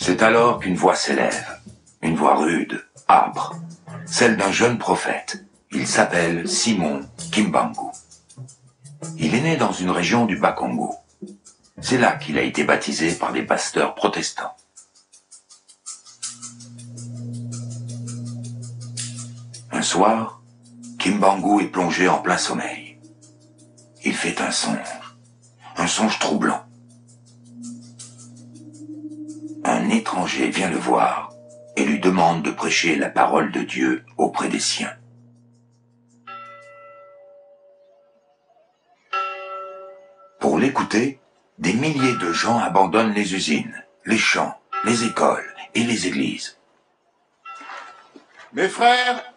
C'est alors qu'une voix s'élève, une voix rude, âpre, celle d'un jeune prophète. Il s'appelle Simon Kimbangu. Il est né dans une région du Bas-Congo. C'est là qu'il a été baptisé par des pasteurs protestants. Un soir, Kimbangu est plongé en plein sommeil. Il fait un songe troublant. Un étranger vient le voir et lui demande de prêcher la parole de Dieu auprès des siens. Pour l'écouter, des milliers de gens abandonnent les usines, les champs, les écoles et les églises. Mes frères,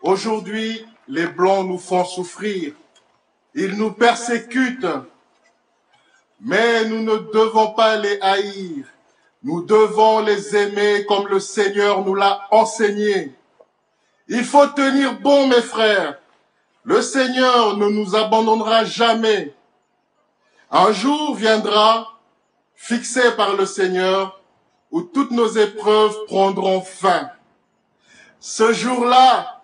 aujourd'hui, les Blancs nous font souffrir. Ils nous persécutent. Mais nous ne devons pas les haïr. Nous devons les aimer comme le Seigneur nous l'a enseigné. Il faut tenir bon, mes frères. Le Seigneur ne nous abandonnera jamais. Un jour viendra, fixé par le Seigneur, où toutes nos épreuves prendront fin. Ce jour-là,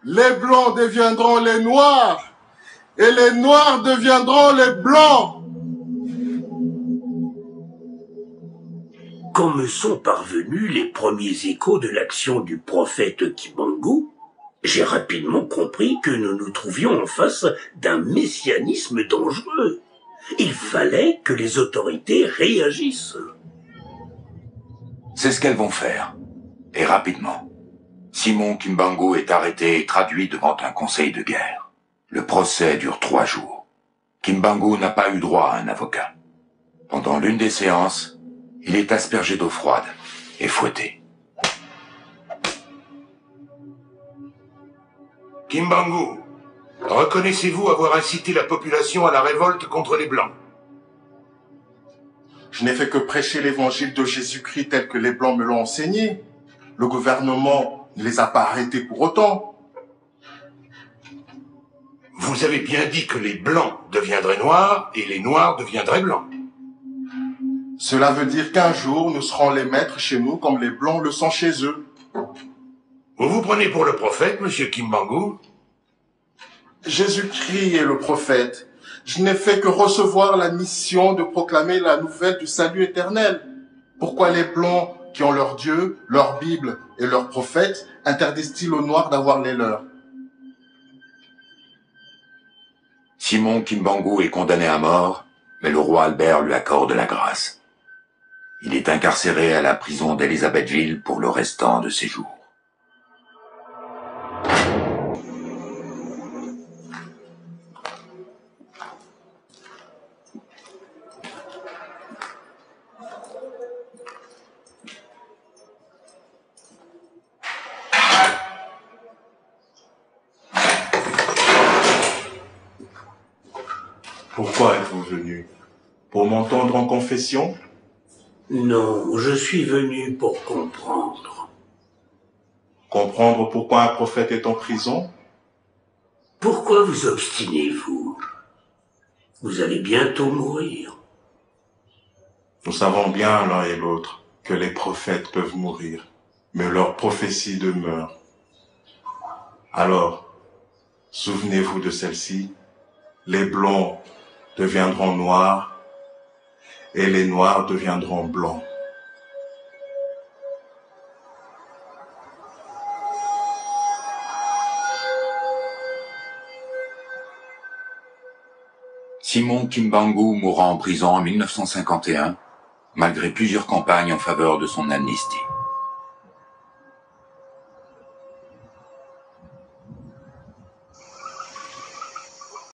les Blancs deviendront les Noirs, et les Noirs deviendront les Blancs. Quand me sont parvenus les premiers échos de l'action du prophète Kimbangu, j'ai rapidement compris que nous nous trouvions en face d'un messianisme dangereux. Il fallait que les autorités réagissent. C'est ce qu'elles vont faire. Et rapidement. Simon Kimbangu est arrêté et traduit devant un conseil de guerre. Le procès dure 3 jours. Kimbangu n'a pas eu droit à un avocat. Pendant l'une des séances, il est aspergé d'eau froide et fouetté. Kimbangu, reconnaissez-vous avoir incité la population à la révolte contre les Blancs? Je n'ai fait que prêcher l'évangile de Jésus-Christ tel que les Blancs me l'ont enseigné. Le gouvernement ne les a pas arrêtés pour autant. Vous avez bien dit que les Blancs deviendraient Noirs et les Noirs deviendraient Blancs. Cela veut dire qu'un jour, nous serons les maîtres chez nous comme les Blancs le sont chez eux. Vous vous prenez pour le prophète, monsieur Kimbangu? Jésus-Christ est le prophète. Je n'ai fait que recevoir la mission de proclamer la nouvelle du salut éternel. Pourquoi les Blancs, qui ont leur Dieu, leur Bible et leurs prophètes, interdisent-ils aux Noirs d'avoir les leurs? Simon Kimbangu est condamné à mort, mais le roi Albert lui accorde la grâce. Il est incarcéré à la prison d'Élisabethville pour le restant de ses jours. Pourquoi êtes-vous venu? Pour m'entendre en confession? Non, je suis venu pour comprendre. Comprendre pourquoi un prophète est en prison? Pourquoi vous obstinez-vous? Vous allez bientôt mourir. Nous savons bien l'un et l'autre que les prophètes peuvent mourir, mais leur prophétie demeure. Alors, souvenez-vous de celle-ci, les Blancs deviendront noirs et les noirs deviendront blancs. Simon Kimbangu mourra en prison en 1951, malgré plusieurs campagnes en faveur de son amnistie.